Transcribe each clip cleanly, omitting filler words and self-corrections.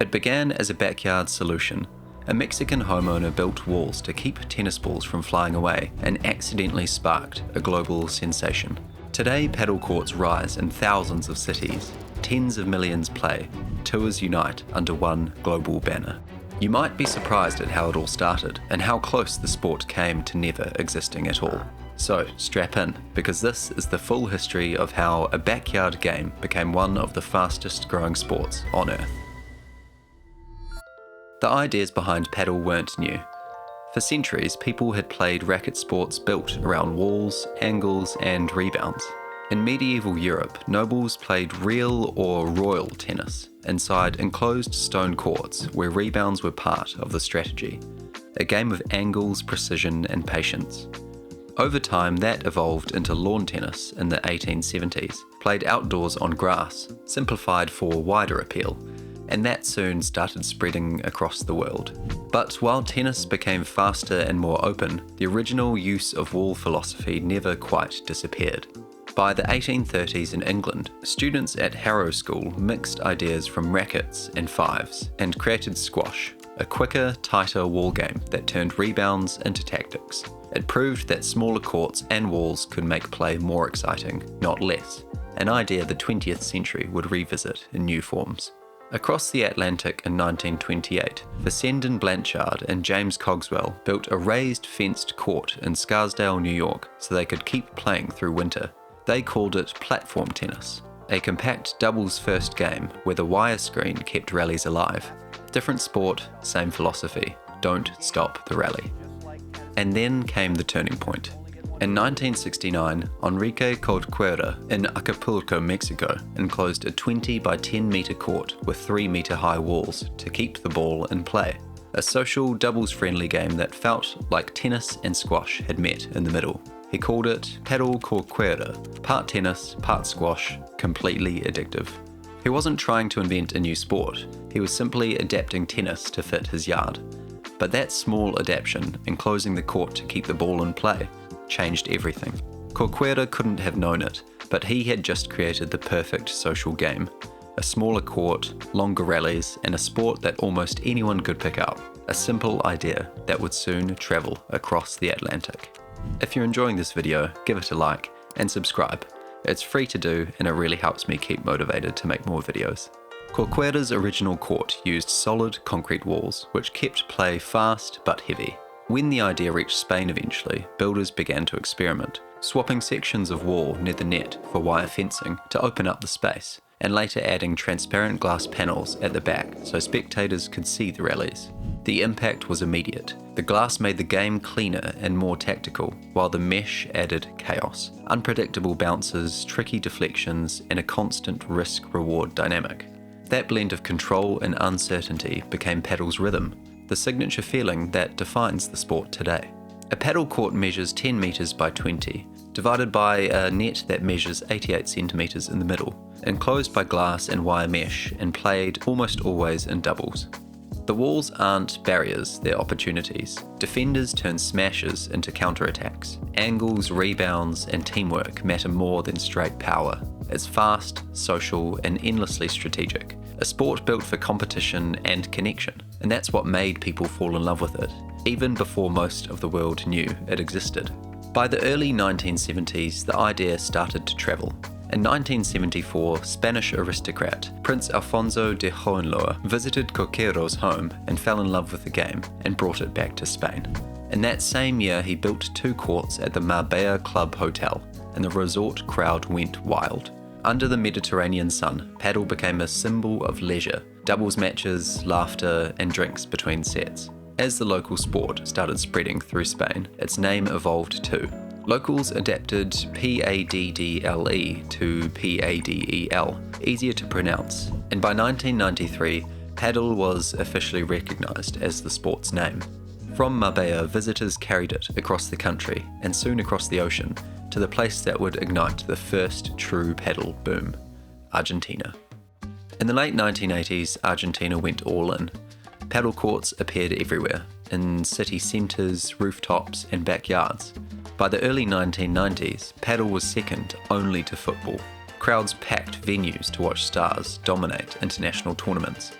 It began as a backyard solution. A Mexican homeowner built walls to keep tennis balls from flying away and accidentally sparked a global sensation. Today, paddle courts rise in thousands of cities. Tens of millions play. Tours unite under one global banner. You might be surprised at how it all started and how close the sport came to never existing at all. So strap in, because this is the full history of how a backyard game became one of the fastest growing sports on earth. The ideas behind paddle weren't new. For centuries, people had played racket sports built around walls, angles, and rebounds. In medieval Europe, nobles played real or royal tennis inside enclosed stone courts where rebounds were part of the strategy, a game of angles, precision, and patience. Over time, that evolved into lawn tennis in the 1870s, played outdoors on grass, simplified for wider appeal, and that soon started spreading across the world. But while tennis became faster and more open, the original use of wall philosophy never quite disappeared. By the 1830s in England, students at Harrow School mixed ideas from rackets and fives and created squash, a quicker, tighter wall game that turned rebounds into tactics. It proved that smaller courts and walls could make play more exciting, not less, an idea the 20th century would revisit in new forms. Across the Atlantic in 1928, Fessenden Blanchard and James Cogswell built a raised fenced court in Scarsdale, New York, so they could keep playing through winter. They called it platform tennis, a compact doubles first game where the wire screen kept rallies alive. Different sport, same philosophy. Don't stop the rally. And then came the turning point. In 1969, Enrique Corcuera in Acapulco, Mexico, enclosed a 20 by 10 metre court with 3 metre high walls to keep the ball in play. A social, doubles-friendly game that felt like tennis and squash had met in the middle. He called it Padel Corcuera, part tennis, part squash, completely addictive. He wasn't trying to invent a new sport, he was simply adapting tennis to fit his yard. But that small adaptation, enclosing the court to keep the ball in play, changed everything. Corcuera couldn't have known it, but he had just created the perfect social game. A smaller court, longer rallies, and a sport that almost anyone could pick up. A simple idea that would soon travel across the Atlantic. If you're enjoying this video, give it a like and subscribe. It's free to do and it really helps me keep motivated to make more videos. Corcuera's original court used solid concrete walls, which kept play fast but heavy. When the idea reached Spain eventually, builders began to experiment, swapping sections of wall near the net for wire fencing to open up the space, and later adding transparent glass panels at the back so spectators could see the rallies. The impact was immediate. The glass made the game cleaner and more tactical, while the mesh added chaos, unpredictable bounces, tricky deflections, and a constant risk-reward dynamic. That blend of control and uncertainty became padel's rhythm, the signature feeling that defines the sport today. A paddle court measures 10 metres by 20, divided by a net that measures 88 centimetres in the middle, enclosed by glass and wire mesh, and played almost always in doubles. The walls aren't barriers, they're opportunities. Defenders turn smashes into counterattacks. Angles, rebounds, and teamwork matter more than straight power. It's fast, social, and endlessly strategic. A sport built for competition and connection, and that's what made people fall in love with it, even before most of the world knew it existed. By the early 1970s, the idea started to travel. In 1974, Spanish aristocrat Prince Alfonso de Hohenlohe visited Corcuera's home and fell in love with the game and brought it back to Spain. In that same year, he built 2 courts at the Marbella Club Hotel, and the resort crowd went wild. Under the Mediterranean sun, paddle became a symbol of leisure, doubles matches, laughter, and drinks between sets. As the local sport started spreading through Spain, its name evolved too. Locals adapted PADDLE to PADEL, easier to pronounce, and by 1993, paddle was officially recognised as the sport's name. From Marbella, visitors carried it across the country, and soon across the ocean, to the place that would ignite the first true paddle boom, Argentina. In the late 1980s, Argentina went all in. Paddle courts appeared everywhere, in city centres, rooftops, and backyards. By the early 1990s, paddle was second only to football. Crowds packed venues to watch stars dominate international tournaments.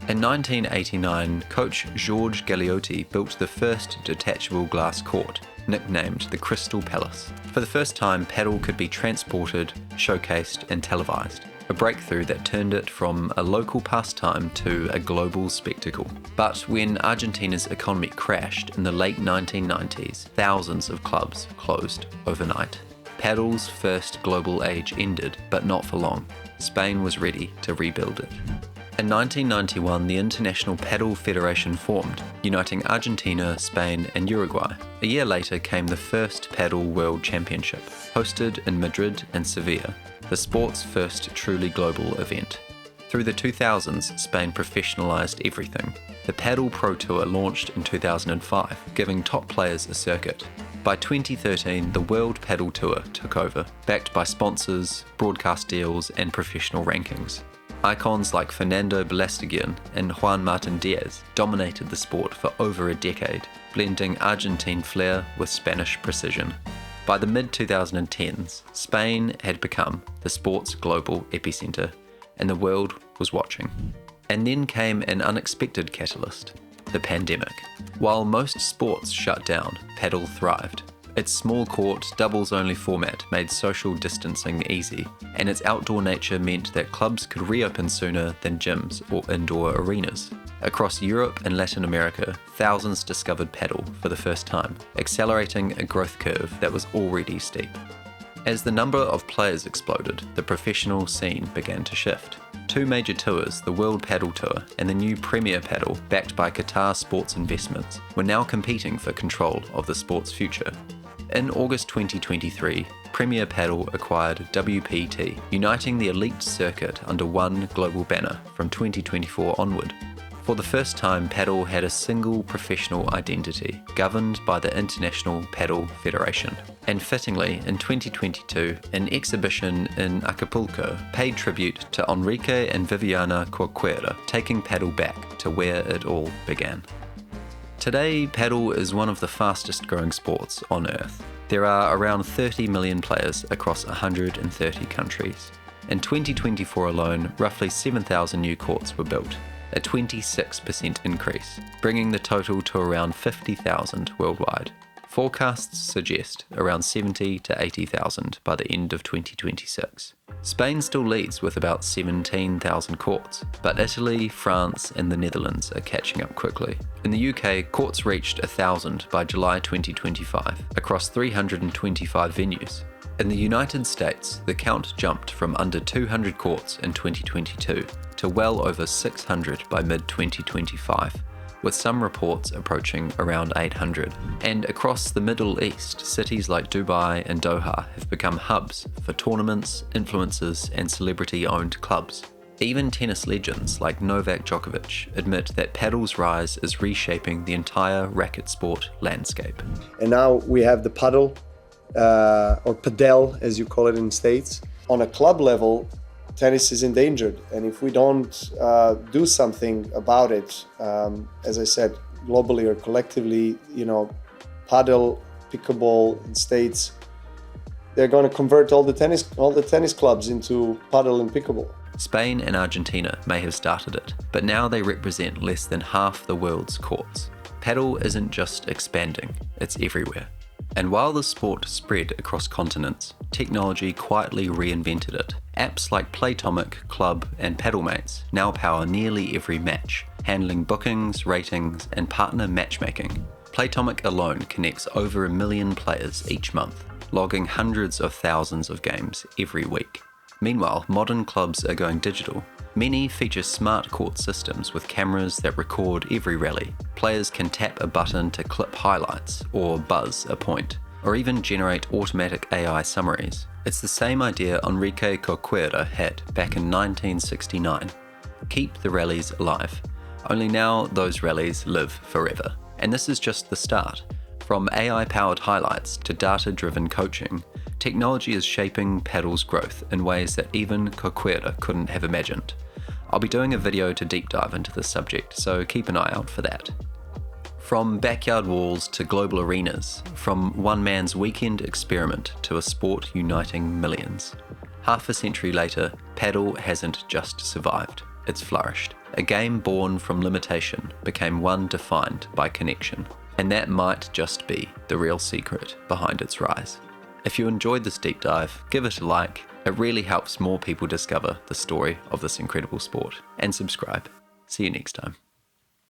In 1989, coach Georges Galeotti built the first detachable glass court, nicknamed the Crystal Palace. For the first time, padel could be transported, showcased and televised, a breakthrough that turned it from a local pastime to a global spectacle. But when Argentina's economy crashed in the late 1990s, thousands of clubs closed overnight. Padel's first global age ended, but not for long. Spain was ready to rebuild it. In 1991, the International Padel Federation formed, uniting Argentina, Spain and Uruguay. A year later came the first Padel World Championship, hosted in Madrid and Sevilla, the sport's first truly global event. Through the 2000s, Spain professionalized everything. The Padel Pro Tour launched in 2005, giving top players a circuit. By 2013, the World Padel Tour took over, backed by sponsors, broadcast deals and professional rankings. Icons like Fernando Belasteguin and Juan Martin Diaz dominated the sport for over a decade, blending Argentine flair with Spanish precision. By the mid-2010s, Spain had become the sport's global epicenter, and the world was watching. And then came an unexpected catalyst, the pandemic. While most sports shut down, padel thrived. Its small court, doubles-only format made social distancing easy, and its outdoor nature meant that clubs could reopen sooner than gyms or indoor arenas. Across Europe and Latin America, thousands discovered padel for the first time, accelerating a growth curve that was already steep. As the number of players exploded, the professional scene began to shift. Two major tours, the World Padel Tour and the new Premier Padel, backed by Qatar Sports Investments, were now competing for control of the sport's future. In August 2023, Premier Padel acquired WPT, uniting the elite circuit under one global banner from 2024 onward. For the first time, padel had a single professional identity, governed by the International Padel Federation. And fittingly, in 2022, an exhibition in Acapulco paid tribute to Enrique and Viviana Corcuera, taking padel back to where it all began. Today, padel is one of the fastest growing sports on Earth. There are around 30 million players across 130 countries. In 2024 alone, roughly 7,000 new courts were built, a 26% increase, bringing the total to around 50,000 worldwide. Forecasts suggest around 70 to 80,000 by the end of 2026. Spain still leads with about 17,000 courts, but Italy, France and the Netherlands are catching up quickly. In the UK, courts reached 1,000 by July 2025 across 325 venues. In the United States, the count jumped from under 200 courts in 2022 to well over 600 by mid-2025, with some reports approaching around 800. And across the Middle East, cities like Dubai and Doha have become hubs for tournaments, influencers, and celebrity-owned clubs. Even tennis legends like Novak Djokovic admit that padel's rise is reshaping the entire racket sport landscape. And now we have the padel, or padel as you call it in the States. On a club level, tennis is endangered, and if we don't do something about it, as I said, globally or collectively, padel, pickleball in States, they're going to convert all the tennis clubs into padel and pickleball. Spain and Argentina may have started it, but now they represent less than half the world's courts. Padel isn't just expanding, it's everywhere. And while the sport spread across continents, technology quietly reinvented it. Apps like Playtomic, Club, and Padel Mates now power nearly every match, handling bookings, ratings, and partner matchmaking. Playtomic alone connects over 1 million players each month, logging hundreds of thousands of games every week. Meanwhile, modern clubs are going digital. Many feature smart court systems with cameras that record every rally. Players can tap a button to clip highlights or buzz a point, or even generate automatic AI summaries. It's the same idea Enrique Corcuera had back in 1969. Keep the rallies alive. Only now those rallies live forever. And this is just the start. From AI-powered highlights to data-driven coaching, technology is shaping padel's growth in ways that even Corcuera couldn't have imagined. I'll be doing a video to deep dive into this subject, so keep an eye out for that. From backyard walls to global arenas, from one man's weekend experiment to a sport uniting millions. Half a century later, padel hasn't just survived, it's flourished. A game born from limitation became one defined by connection. And that might just be the real secret behind its rise. If you enjoyed this deep dive, give it a like. It really helps more people discover the story of this incredible sport. And subscribe. See you next time.